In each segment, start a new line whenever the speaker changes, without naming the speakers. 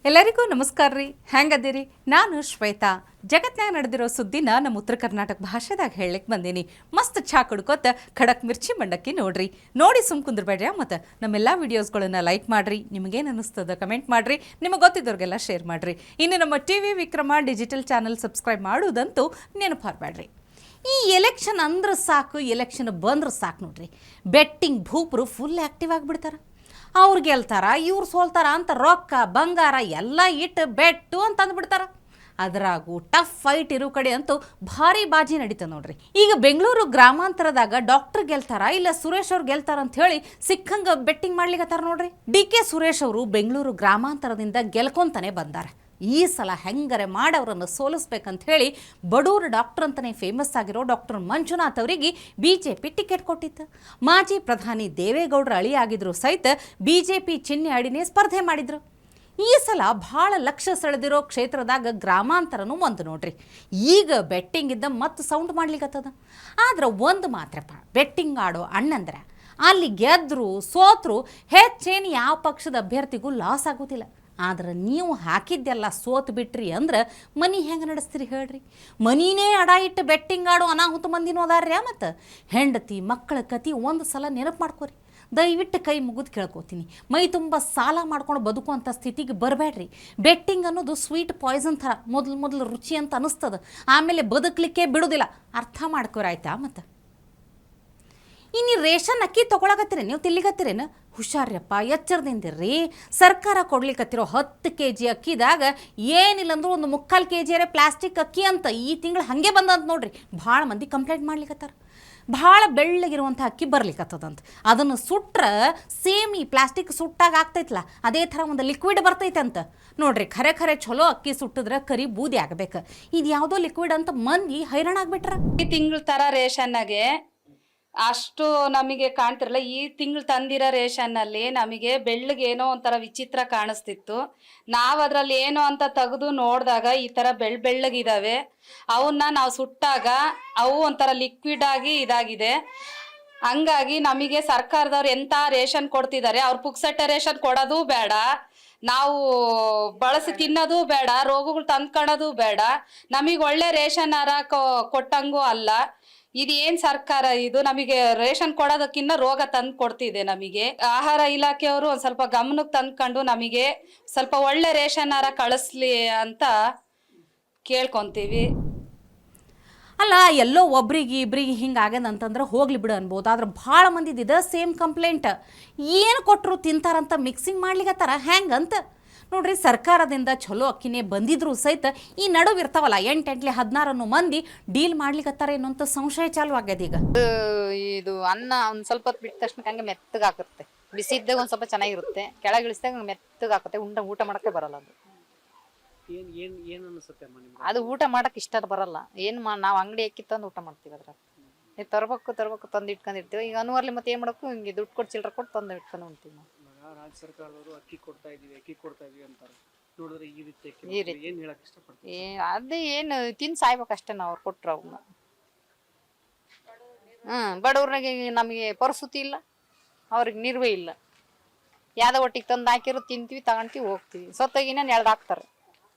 ಎಲ್ಲರಿಗೂ ನಮಸ್ಕಾರ ರೀ. ಹೆಂಗದಿರಿ? ನಾನು ಶ್ವೇತಾ. ಜಗತ್ನಾಗ ನಡೆದಿರೋ ಸುದ್ದಿನ ನಮ್ಮ ಉತ್ತರ ಕರ್ನಾಟಕ ಭಾಷೆದಾಗ ಹೇಳಲಿಕ್ಕೆ ಬಂದೀನಿ. ಮಸ್ತ್ ಚಾ ಕುಡ್ಕೋತ ಖಡಕ್ ಮಿರ್ಚಿ ಮಂಡಕ್ಕಿ ನೋಡ್ರಿ. ನೋಡಿ ಸುಮ್ ಕುಂದ್ರಬೇಡ್ರಿ. ಮತ್ತು ನಮ್ಮೆಲ್ಲ ವಿಡಿಯೋಸ್ಗಳನ್ನ ಲೈಕ್ ಮಾಡಿರಿ. ನಿಮಗೇನು ಅನ್ನಿಸ್ತದ ಕಮೆಂಟ್ ಮಾಡಿರಿ. ನಿಮಗೆ ಗೊತ್ತಿದ್ದವ್ರಿಗೆಲ್ಲ ಶೇರ್ ಮಾಡಿರಿ. ಇನ್ನು ನಮ್ಮ TV Vikrama digital channel subscribe ಮಾಡೋದಂತೂ ನೆನಪಾರಬೇಡ್ರಿ. ಈ ಎಲೆಕ್ಷನ್ ಅಂದ್ರೆ ಸಾಕು, ಎಲೆಕ್ಷನ್ ಬಂದ್ರೆ ಸಾಕು ನೋಡ್ರಿ. ಬೆಟ್ಟಿಂಗ್ ಭೂಪರು ಫುಲ್ ಆ್ಯಕ್ಟಿವ್ ಆಗಿಬಿಡ್ತಾರೆ. ಅವ್ರು ಗೆಲ್ತಾರ, ಇವ್ರು ಸೋಲ್ತಾರ ಅಂತ ರೊಕ್ಕ ಬಂಗಾರ ಎಲ್ಲ ಇಟ್ಟು ಬೆಟ್ಟು ಅಂತ ಅಂದ್ಬಿಡ್ತಾರ. ಅದ್ರಾಗೂ ಟಫ್ ಫೈಟ್ ಇರೋ ಕಡೆ ಅಂತೂ ಭಾರಿ ಬಾಜಿ ನಡೀತದೆ ನೋಡ್ರಿ. ಈಗ ಬೆಂಗಳೂರು ಗ್ರಾಮಾಂತರದಾಗ ಡಾಕ್ಟರ್ ಗೆಲ್ತಾರ ಇಲ್ಲ ಸುರೇಶ್ ಅವ್ರು ಗೆಲ್ತಾರ ಅಂತ ಹೇಳಿ ಸಿಕ್ಕಂಗ ಬೆಟ್ಟಿಂಗ್ ಮಾಡ್ಲಿಕ್ಕತ್ತಾರ ನೋಡ್ರಿ. ಡಿ.ಕೆ. ಸುರೇಶ್ ಅವರು ಬೆಂಗಳೂರು ಗ್ರಾಮಾಂತರದಿಂದ ಗೆಲ್ಕೊಂತಾನೆ ಬಂದಾರ. ಈ ಸಲ ಹೆಂಗರೆ ಮಾಡವ್ರನ್ನು ಸೋಲಿಸ್ಬೇಕಂತ ಹೇಳಿ ಬಡೂರು ಡಾಕ್ಟರ್ ಅಂತಲೇ ಫೇಮಸ್ ಆಗಿರೋ ಡಾಕ್ಟರ್ ಮಂಜುನಾಥ್ ಅವರಿಗೆ ಬಿಜೆಪಿ ಟಿಕೆಟ್ ಕೊಟ್ಟಿತ್ತು. ಮಾಜಿ ಪ್ರಧಾನಿ ದೇವೇಗೌಡರ ಅಳಿಯಾಗಿದ್ರು ಸಹಿತ ಬಿಜೆಪಿ ಚಿಹ್ನೆ ಅಡಿನೇ ಸ್ಪರ್ಧೆ ಮಾಡಿದ್ರು. ಈ ಸಲ ಭಾಳ ಲಕ್ಷ್ಯ ಸೆಳೆದಿರೋ ಕ್ಷೇತ್ರದಾಗ ಗ್ರಾಮಾಂತರನೂ ಒಂದು ನೋಡ್ರಿ. ಈಗ ಬೆಟ್ಟಿಂಗ್ ಇದ್ದ ಮತ್ತು ಸೌಂಡ್ ಮಾಡ್ಲಿಕ್ಕತ್ತದ. ಆದ್ರೆ ಒಂದು ಮಾತ್ರಪ್ಪ, ಬೆಟ್ಟಿಂಗ್ ಆಡೋ ಅಣ್ಣಂದ್ರೆ ಅಲ್ಲಿ ಗೆದ್ರು ಸೋತ್ರು ಹೆಚ್ಚೇನು ಯಾವ ಪಕ್ಷದ ಅಭ್ಯರ್ಥಿಗೂ ಲಾಸ್ ಆಗೋದಿಲ್ಲ. ಆದ್ರೆ ನೀವು ಹಾಕಿದ್ದೆಲ್ಲ ಸೋತ್ ಬಿಟ್ರಿ ಅಂದ್ರೆ ಮನಿ ಹೆಂಗೆ ನಡೆಸ್ತೀರಿ ಹೇಳ್ರಿ? ಮನಿನೇ ಅಡ ಇಟ್ಟು ಬೆಟ್ಟಿಂಗ್ ಆಡೋ ಅನಾಹುತ ಮಂದಿನೂ ಅದಾರ್ಯ. ಮತ್ತು ಹೆಂಡತಿ ಮಕ್ಕಳ ಕತಿ ಒಂದು ಸಲ ನೆನಪು ಮಾಡ್ಕೋರಿ. ದಯವಿಟ್ಟು ಕೈ ಮುಗಿದು ಕೇಳ್ಕೊತೀನಿ, ಮೈ ತುಂಬ ಸಾಲ ಮಾಡ್ಕೊಂಡು ಬದುಕುವಂಥ ಸ್ಥಿತಿಗೆ ಬರಬೇಡ್ರಿ. ಬೆಟ್ಟಿಂಗ್ ಅನ್ನೋದು ಸ್ವೀಟ್ ಪಾಯ್ಸನ್ ಥರ. ಮೊದಲು ರುಚಿ ಅಂತ ಅನ್ನಿಸ್ತದೆ, ಆಮೇಲೆ ಬದುಕಲಿಕ್ಕೆ ಬಿಡೋದಿಲ್ಲ. ಅರ್ಥ ಮಾಡ್ಕೋರಾಯ್ತಾ? ಮತ್ತು ಇನ್ನು ರೇಷನ್ ಅಕ್ಕಿ ತೊಗೊಳಕತ್ತೀರಿ, ನೀವು ತಿಲ್ಲಿಗತ್ತೀರೇನು? ಹುಷಾರ್ಯಪ್ಪ, ಎಚ್ಚರದಿಂದಿರ್ರಿ. ಸರ್ಕಾರ ಕೊಡ್ಲಿಕ್ಕತ್ತಿರೋ 10 kg ಅಕ್ಕಿದಾಗ ಏನಿಲ್ಲ ಅಂದ್ರೂ ಒಂದು 3/4 kg ಪ್ಲಾಸ್ಟಿಕ್ ಅಕ್ಕಿ ಅಂತ ಈ ತಿಂಗಳು ಹಾಗೆ ಬಂದಂತ ನೋಡ್ರಿ. ಭಾಳ ಮಂದಿ ಕಂಪ್ಲೇಂಟ್ ಮಾಡ್ಲಿಕ್ಕತ್ತಾರ. ಭಾಳ ಬೆಳ್ಳಗಿರುವಂಥ ಅಕ್ಕಿ ಬರ್ಲಿಕ್ಕತ್ತದಂತ. ಅದನ್ನು ಸುಟ್ರೆ ಸೇಮ್ ಈ ಪ್ಲಾಸ್ಟಿಕ್ ಸುಟ್ಟಾಗ ಆಗ್ತೈತಲ್ಲ ಅದೇ ಥರ ಒಂದು ಲಿಕ್ವಿಡ್ ಬರ್ತೈತೆ ಅಂತ ನೋಡ್ರಿ. ಖರೆ ಚಲೋ ಅಕ್ಕಿ ಸುಟ್ಟಿದ್ರೆ ಕರಿ ಬೂದಿ ಆಗಬೇಕು. ಇದು ಯಾವುದೋ ಲಿಕ್ವಿಡ್ ಅಂತ ಮಂದಿ ಹೈರಾಣ ಆಗ್ಬಿಟ್ರ.
ಈ ತಿಂಗಳ ತರ ರೇಷನ್ನಾಗೆ ಅಷ್ಟು ನಮಗೆ ಕಾಣ್ತಿರಲ್ಲ. ಈ ತಿಂಗಳು ತಂದಿರೋ ರೇಷನ್ನಲ್ಲಿ ನಮಗೆ ಬೆಳ್ಳಗೆ ಏನೋ ಒಂಥರ ವಿಚಿತ್ರ ಕಾಣಿಸ್ತಿತ್ತು. ನಾವು ಅದರಲ್ಲಿ ಏನೋ ಅಂತ ತೆಗೆದು ನೋಡಿದಾಗ ಈ ಥರ ಬೆಳ್ಳಗಿದಾವೆ. ಅವನ್ನ ನಾವು ಸುಟ್ಟಾಗ ಅವು ಒಂಥರ ಲಿಕ್ವಿಡ್ ಆಗಿ ಇದಾಗಿದೆ. ಹಂಗಾಗಿ ನಮಗೆ ಸರ್ಕಾರದವ್ರು ಎಂಥ ರೇಷನ್ ಕೊಡ್ತಿದ್ದಾರೆ, ಅವ್ರು ಪುಕ್ಸಟ್ಟೆ ರೇಷನ್ ಕೊಡೋದು ಬೇಡ, ನಾವು ಬಳಸಿ ತಿನ್ನೋದು ಬೇಡ, ರೋಗಗಳು ತಂದ್ಕೊಳ್ಳೋದು ಬೇಡ, ನಮಗೆ ಒಳ್ಳೆ ರೇಷನ್ ಕೊಟ್ಟಂಗೂ ಅಲ್ಲ. ಇದು ಏನ್ ಸರ್ಕಾರ ಇದು? ನಮಗೆ ರೇಷನ್ ಕೊಡೋದಕ್ಕಿಂತ ರೋಗ ತಂದು ಕೊಡ್ತಿದೆ. ನಮಗೆ ಆಹಾರ ಇಲಾಖೆಯವರು ಒಂದ್ ಸ್ವಲ್ಪ ಗಮನಕ್ಕೆ ತಂದ್ಕೊಂಡು ನಮಗೆ ಸ್ವಲ್ಪ ಒಳ್ಳೆ ರೇಷನ್ ಕಳಿಸ್ಲಿ ಅಂತ ಕೇಳ್ಕೊಂತೀವಿ.
ಅಲ್ಲ, ಎಲ್ಲೋ ಇಬ್ರಿಗೆ ಹಿಂಗೆ ಆಗ್ಯದಂತಂದ್ರೆ ಹೋಗ್ಲಿ ಬಿಡು ಅನ್ಬೋದು. ಆದ್ರೆ ಭಾಳ ಮಂದಿದು ಇದೆ ಸೇಮ್ ಕಂಪ್ಲೇಂಟ್. ಏನು ಕೊಟ್ಟರು ತಿಂತಾರಂತ ಮಿಕ್ಸಿಂಗ್ ಮಾಡ್ಲಿಕ್ಕತ್ತಾರ ಹೆಂಗಂತ ನೋಡ್ರಿ. ಸರ್ಕಾರದಿಂದ ಚಲೋ ಅಕ್ಕಿನೇ ಬಂದಿದ್ರು ಸಹಿತ ಈ ನಡುವೆ ಇರ್ತಾವಲ್ಲ 8-16 ಮಂದಿ ಡೀಲ್ ಮಾಡ್ಲಿಕ್ಕತ್ತಾರ ಏನೋ ಸಂಶಯ ಚಾಲು ಆಗ್ಯದ. ಈಗ
ಇದು ಅನ್ನ ಒಂದ್ ಸ್ವಲ್ಪ ಹೊತ್ತು ಬಿಟ್ಟ ತಕ್ಷಣ ಹಂಗೆ ಮೆತ್ತಗಾಗುತ್ತೆ. ಬಿಸಿ ಇದ್ದಾಗ ಒಂದ್ ಸ್ವಲ್ಪ ಚೆನ್ನಾಗಿರುತ್ತೆ, ಕೆಳಗಿಳಿಸಿದಾಗ ಮೆತ್ತಗಾಗುತ್ತೆ. ಊಟ ಮಾಡಕ್ಕೆ ಬರಲ್ಲ ಅದು. ಅದು ಊಟ ಮಾಡಕ್ ಇಷ್ಟ ಬರಲ್ಲ. ನಾವು ಅಂಗಡಿ ಅಕ್ಕಿ ತಂದು ಊಟ ಮಾಡ್ತೀವಿ. ಅದ್ರಾಗ ತರ್ಬೇಕು ತಂದು ಇಟ್ಕೊಂಡಿರ್ತೀವಿ. ಈಗ ಅನುವರ್ಲಿ ಮತ್ತೆ ಏನ್ ಮಾಡಬೇಕು, ಹಿಂಗೆ ದುಡ್ಡು ಕೊಟ್ಟು ಚಿಲ್ಲರೆ ಕೊಟ್ಟು ತಂದು ಇಟ್ಕೊಂಡು ಉಂತೀವಿ ನಾವು.
ರಾಜ್ಯ ಸರ್ಕಾರದವರು ಅಕ್ಕಿ ಕೊಡ್ತಾ ಇದೀವಿ ಅಂತಾರೆ. ನೋಡಿದ್ರೆ ಈ ರೀತಿ ಏನ್ ಹೇಳಕ್ ಇಷ್ಟಪಡ್ತೀವಿ?
ಅದೇ ಏನು ತಿಂದು ಸಾಯ್ಬೇಕಷ್ಟೇ ನಾವು. ಅವ್ರು ಕೊಟ್ರು ಅವನ್ನ. ಬಡವ್ರಿಗೆ ನಮಗೆ ಪರಿಸ್ಥಿತಿ ಇಲ್ಲ, ಅವ್ರಿಗೆ ನಿರ್ವೇ ಇಲ್ಲ. ಯಾವ್ದೋ ಒಟ್ಟಿಗೆ ತಂದು ಹಾಕಿರೋ ತಿಂತೀವಿ, ತಗೊಂತೀವಿ, ಹೋಗ್ತೀವಿ. ಸೊತ್ತಾಗಿನ ಎಳ್ದು ಹಾಕ್ತಾರೆ.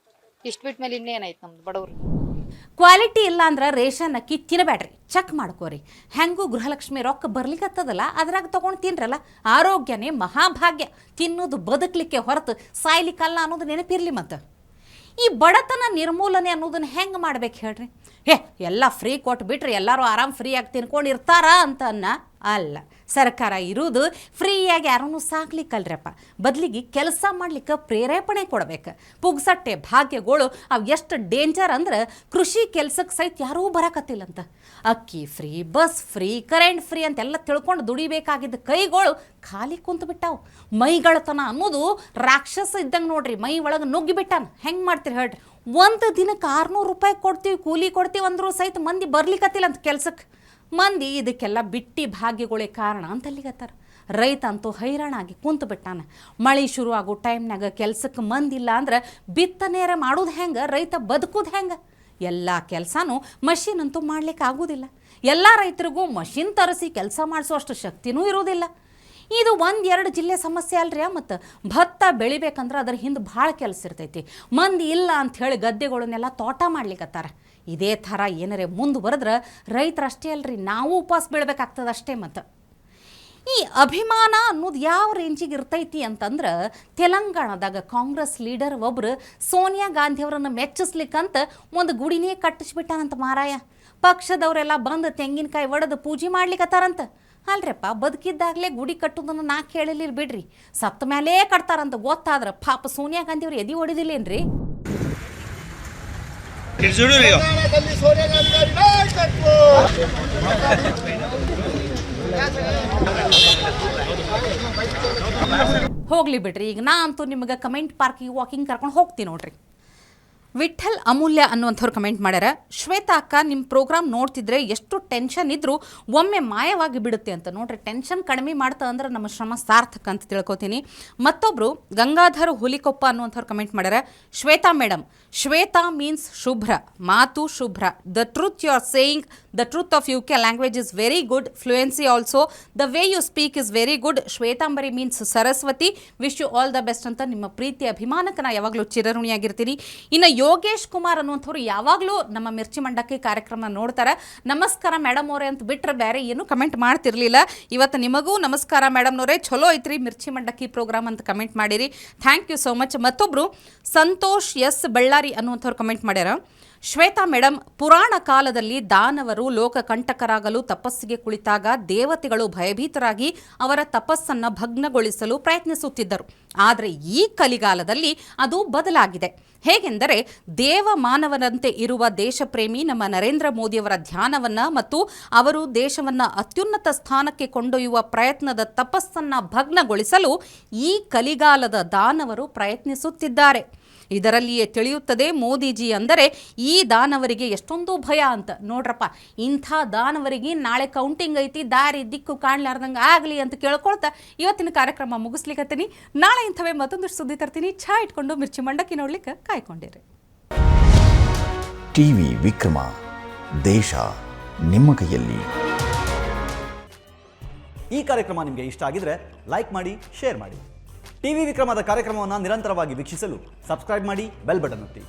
ಇಷ್ಟು ಬಿಟ್ಟ ಮೇಲೆ ಇನ್ನೇನಾಯ್ತು ನಮ್ದು ಬಡವ್ರಿಗೆ?
ಕ್ವಾಲಿಟಿ ಇಲ್ಲ ಅಂದ್ರೆ ರೇಷನ್ ಅಕ್ಕಿ ತಿನ್ನಬೇಡ್ರಿ, ಚೆಕ್ ಮಾಡ್ಕೋರಿ. ಹೆಂಗೂ ಗೃಹಲಕ್ಷ್ಮಿ ರೊಕ್ಕ ಬರ್ಲಿಕ್ಕತ್ತದಲ್ಲ, ಅದ್ರಾಗ ತೊಗೊಂಡು ತಿನ್ರಲ್ಲ. ಆರೋಗ್ಯನೇ ಮಹಾಭಾಗ್ಯ. ತಿನ್ನೋದು ಬದುಕಲಿಕ್ಕೆ ಹೊರತು ಸಾಯ್ಲಿಕ್ಕಲ್ಲ ಅನ್ನೋದು ನೆನಪಿರ್ಲಿ. ಮತ್ತು ಈ ಬಡತನ ನಿರ್ಮೂಲನೆ ಅನ್ನೋದನ್ನ ಹೆಂಗೆ ಮಾಡ್ಬೇಕು ಹೇಳ್ರಿ? ಎಲ್ಲ ಫ್ರೀ ಕೊಟ್ಟು ಬಿಟ್ರಿ ಎಲ್ಲರೂ ಆರಾಮ್ ಫ್ರೀಯಾಗಿ ತಿನ್ಕೊಂಡಿರ್ತಾರ ಅಂತ ಅಲ್ಲ. ಸರ್ಕಾರ ಇರುವುದು ಫ್ರೀಯಾಗಿ ಯಾರನ್ನೂ ಸಾಕ್ಲಿಕ್ಕಲ್ರಪ್ಪ. ಬದಲಿಗೆ ಕೆಲಸ ಮಾಡ್ಲಿಕ್ಕೆ ಪ್ರೇರೇಪಣೆ ಕೊಡ್ಬೇಕು. ಪುಗ್ಸಟ್ಟೆ ಭಾಗ್ಯಗಳು ಅವು ಎಷ್ಟು ಡೇಂಜರ್ ಅಂದ್ರೆ ಕೃಷಿ ಕೆಲಸಕ್ಕೆ ಸಹಿತ ಯಾರೂ ಬರಕತ್ತಿಲ್ಲಂತ. ಅಕ್ಕಿ free, bus free, current free ಅಂತೆಲ್ಲ ತಿಳ್ಕೊಂಡು ದುಡಿಬೇಕಾಗಿದ್ದ ಕೈಗಳು ಖಾಲಿ ಕುಂತು ಬಿಟ್ಟಾವು. ಮೈಗಳತನ ಅನ್ನೋದು ರಾಕ್ಷಸ ಇದ್ದಂಗೆ ನೋಡ್ರಿ. ಮೈ ಒಳಗೆ ನುಗ್ಗಿಬಿಟ್ಟಾನ. ಹೆಂಗೆ ಮಾಡ್ತೀರಿ ಹೇಳ್ರಿ? ಒಂದು ದಿನಕ್ಕೆ 600 ರೂಪಾಯಿ ಕೊಡ್ತೀವಿ, ಕೂಲಿ ಕೊಡ್ತೀವಿ ಅಂದರೂ ಸಹಿತ ಮಂದಿ ಬರ್ಲಿಕ್ಕತ್ತಿಲ್ಲ ಅಂತ ಕೆಲ್ಸಕ್ಕೆ. ಮಂದಿ ಇದಕ್ಕೆಲ್ಲ ಬಿಟ್ಟಿ ಭಾಗ್ಯಗಳೇ ಕಾರಣ ಅಂತ ಅಲ್ಲಿಗತ್ತಾರ. ರೈತ ಅಂತೂ ಹೈರಾಣಾಗಿ ಕುಂತು ಬಿಟ್ಟಾನ. ಮಳೆ ಶುರು ಆಗೋ ಟೈಮ್ನಾಗ ಕೆಲ್ಸಕ್ಕೆ ಮಂದಿಲ್ಲ ಅಂದ್ರೆ ಬಿತ್ತನೇರ ಮಾಡೋದು ಹೆಂಗೆ? ರೈತ ಬದುಕೋದು ಹೆಂಗೆ? ಎಲ್ಲ ಕೆಲಸನೂ ಮಷೀನ್ ಅಂತೂ ಮಾಡ್ಲಿಕ್ಕೆ ಆಗೋದಿಲ್ಲ. ಎಲ್ಲ ರೈತರಿಗೂ ಮಷಿನ್ ತರಿಸಿ ಕೆಲಸ ಮಾಡಿಸೋ ಅಷ್ಟು ಶಕ್ತಿನೂ ಇರೋದಿಲ್ಲ. ಇದು 1-2 ಜಿಲ್ಲೆ ಸಮಸ್ಯೆ ಅಲ್ರಿ. ಮತ್ತು ಭತ್ತ ಬೆಳಿಬೇಕಂದ್ರೆ ಅದ್ರ ಹಿಂದೆ ಭಾಳ ಕೆಲಸ ಇರ್ತೈತಿ. ಮಂದಿ ಇಲ್ಲ ಅಂಥೇಳಿ ಗದ್ದೆಗಳನ್ನೆಲ್ಲ ತೋಟ ಮಾಡ್ಲಿಕ್ಕತ್ತಾರ. ಇದೇ ಥರ ಏನಾರೇ ಮುಂದುವರೆದ್ರೆ ರೈತರಷ್ಟೇ ಅಲ್ರಿ, ನಾವು ಉಪವಾಸ ಬೀಳ್ಬೇಕಾಗ್ತದೆ ಅಷ್ಟೇ. ಮತ್ತು ಈ ಅಭಿಮಾನ ಅನ್ನೋದು ಯಾವ ರೇಂಜಿಗೆ ಇರ್ತೈತಿ ಅಂತಂದ್ರೆ, ತೆಲಂಗಾಣದಾಗ ಕಾಂಗ್ರೆಸ್ ಲೀಡರ್ ಒಬ್ರು ಸೋನಿಯಾ ಗಾಂಧಿಯವರನ್ನು ಮೆಚ್ಚಿಸ್ಲಿಕ್ಕಂತ ಒಂದು ಗುಡಿನೇ ಕಟ್ಟಿಸ್ಬಿಟ್ಟಾನಂತ ಮಾರಾಯ. ಪಕ್ಷದವರೆಲ್ಲ ಬಂದು ತೆಂಗಿನಕಾಯಿ ಒಡೆದು ಪೂಜೆ ಮಾಡ್ಲಿಕ್ಕತ್ತಾರಂತ. ಅಲ್ರಪ್ಪ, ಬದುಕಿದ್ದಾಗಲೇ ಗುಡಿ ಕಟ್ಟೋದನ್ನು ನಾ ಕೇಳಲಿಲ್ಲ ಬಿಡ್ರಿ, ಸತ್ತ ಮೇಲೇ ಕಟ್ತಾರಂತ ಗೊತ್ತಾದ್ರೆ ಪಾಪ ಸೋನಿಯಾ ಗಾಂಧಿಯವ್ರು ಎದಿ ಹೊಡಿದಿಲ್ಲೇನ್ರಿ? ಹೋಗ್ಲಿ ಬಿಡ್ರಿ, ಈಗ ನಾ ಅಂತೂ ನಿಮಗೆ ಕಮೆಂಟ್ ಪಾರ್ಕಿಗೆ ವಾಕಿಂಗ್ ಕರ್ಕೊಂಡು ಹೋಗ್ತೀನಿ ನೋಡ್ರಿ. ವಿಠಲ್ ಅಮೂಲ್ಯ ಅನ್ನುವಂಥವ್ರು ಕಮೆಂಟ್ ಮಾಡ್ಯಾರ, ಶ್ವೇತಾ ಅಕ್ಕ ನಿಮ್ಮ ಪ್ರೋಗ್ರಾಮ್ ನೋಡ್ತಿದ್ರೆ ಎಷ್ಟು ಟೆನ್ಷನ್ ಇದ್ರೂ ಒಮ್ಮೆ ಮಾಯವಾಗಿ ಬಿಡುತ್ತೆ ಅಂತ. ನೋಡ್ರಿ, ಟೆನ್ಷನ್ ಕಡಿಮೆ ಮಾಡ್ತಾ ಅಂದ್ರೆ ನಮ್ಮ ಶ್ರಮ ಸಾರ್ಥಕ ಅಂತ ತಿಳ್ಕೊತೀನಿ. ಮತ್ತೊಬ್ರು ಗಂಗಾಧರ್ ಹುಲಿಕೊಪ್ಪ ಅನ್ನುವಂಥವ್ರು ಕಮೆಂಟ್ ಮಾಡ್ಯಾರ, ಶ್ವೇತಾ ಮೇಡಮ್, ಶ್ವೇತಾ ಮೀನ್ಸ್ ಶುಭ್ರ, ಮಾತು ಶುಭ್ರ. The truth you are saying, the truth of UK language is very good, fluency also, the way you speak is very good. Shwetambari means Saraswati, wish you all the best ಅಂತ ನಿಮ್ಮ ಪ್ರೀತಿ ಅಭಿಮಾನಕ್ಕೆ ನಾ ಯಾವಾಗಲೂ ಚಿರಋಣಿಯಾಗಿರ್ತೀನಿ. ಇನ್ನು ಯೋಗೇಶ್ ಕುಮಾರ್ ಅನ್ನುವಂಥವ್ರು ಯಾವಾಗಲೂ ನಮ್ಮ ಮಿರ್ಚಿ ಮಂಡಕ್ಕಿ ಕಾರ್ಯಕ್ರಮ ನೋಡ್ತಾರೆ. ನಮಸ್ಕಾರ ಮೇಡಮ್ ಅವರೇ ಅಂತ ಬಿಟ್ಟರೆ ಬೇರೆ ಏನು ಕಮೆಂಟ್ ಮಾಡ್ತಿರ್ಲಿಲ್ಲ. ಇವತ್ತು ನಿಮಗೂ ನಮಸ್ಕಾರ ಮೇಡಮ್ನವರೇ, ಚಲೋ ಐತ್ರಿ ಮಿರ್ಚಿ ಮಂಡಕ್ಕಿ ಪ್ರೋಗ್ರಾಮ್ ಅಂತ ಕಮೆಂಟ್ ಮಾಡಿರಿ, ಥ್ಯಾಂಕ್ ಯು ಸೋ ಮಚ್. ಮತ್ತೊಬ್ರು ಸಂತೋಷ್ ಎಸ್ ಬಳ್ಳಾರಿ ಅನ್ನುವಂಥವ್ರು ಕಮೆಂಟ್ ಮಾಡ್ಯಾರ, ಶ್ವೇತಾ ಮೇಡಮ್, ಪುರಾಣ ಕಾಲದಲ್ಲಿ ದಾನವರು ಲೋಕಕಂಟಕರಾಗಲು ತಪಸ್ಸಿಗೆ ಕುಳಿತಾಗ ದೇವತೆಗಳು ಭಯಭೀತರಾಗಿ ಅವರ ತಪಸ್ಸನ್ನು ಭಗ್ನಗೊಳಿಸಲು ಪ್ರಯತ್ನಿಸುತ್ತಿದ್ದರು. ಆದರೆ ಈ ಕಲಿಗಾಲದಲ್ಲಿ ಅದು ಬದಲಾಗಿದೆ. ಹೇಗೆಂದರೆ, ದೇವ ಮಾನವನಂತೆ ಇರುವ ದೇಶಪ್ರೇಮಿ ನಮ್ಮ ನರೇಂದ್ರ ಮೋದಿಯವರ ಧ್ಯಾನವನ್ನು ಮತ್ತು ಅವರು ದೇಶವನ್ನು ಅತ್ಯುನ್ನತ ಸ್ಥಾನಕ್ಕೆ ಕೊಂಡೊಯ್ಯುವ ಪ್ರಯತ್ನದ ತಪಸ್ಸನ್ನು ಭಗ್ನಗೊಳಿಸಲು ಈ ಕಲಿಗಾಲದ ದಾನವರು ಪ್ರಯತ್ನಿಸುತ್ತಿದ್ದಾರೆ. ಇದರಲ್ಲಿಯೇ ತಿಳಿಯುತ್ತದೆ ಮೋದಿಜಿ ಅಂದರೆ ಈ ದಾನವರಿಗೆ ಎಷ್ಟೊಂದು ಭಯ ಅಂತ. ನೋಡ್ರಪ್ಪ, ಇಂಥ ದಾನವರಿಗೆ ನಾಳೆ ಕೌಂಟಿಂಗ್ ಐತಿ, ದಾರಿ ದಿಕ್ಕು ಕಾಣ್ಲಾರ್ದಂಗೆ ಆಗಲಿ ಅಂತ ಕೇಳ್ಕೊಳ್ತಾ ಇವತ್ತಿನ ಕಾರ್ಯಕ್ರಮ ಮುಗಿಸ್ಲಿಕ್ಕತ್ತೀನಿ. ನಾಳೆ ಇಂಥವೇ ಮತ್ತೊಂದಷ್ಟು ಸುದ್ದಿ ತರ್ತೀನಿ. ಚಹಾ ಇಟ್ಕೊಂಡು ಮಿರ್ಚಿ ಮಂಡಕ್ಕಿ ನೋಡ್ಲಿಕ್ಕೆ ಕಾಯ್ಕೊಂಡಿರಿ.
ಟಿವಿ ವಿಕ್ರಮ, ದೇಶ ನಿಮ್ಮ ಕೈಯಲ್ಲಿ.
ಈ ಕಾರ್ಯಕ್ರಮ ನಿಮಗೆ ಇಷ್ಟ ಆಗಿದ್ರೆ ಲೈಕ್ ಮಾಡಿ, ಶೇರ್ ಮಾಡಿ. ಟಿವಿ ವಿಕ್ರಮದ ಕಾರ್ಯಕ್ರಮವನ್ನು ನಿರಂತರವಾಗಿ ವೀಕ್ಷಿಸಲು ಸಬ್ಸ್ಕ್ರೈಬ್ ಮಾಡಿ, ಬೆಲ್ ಬಟನ್ ಒತ್ತಿ.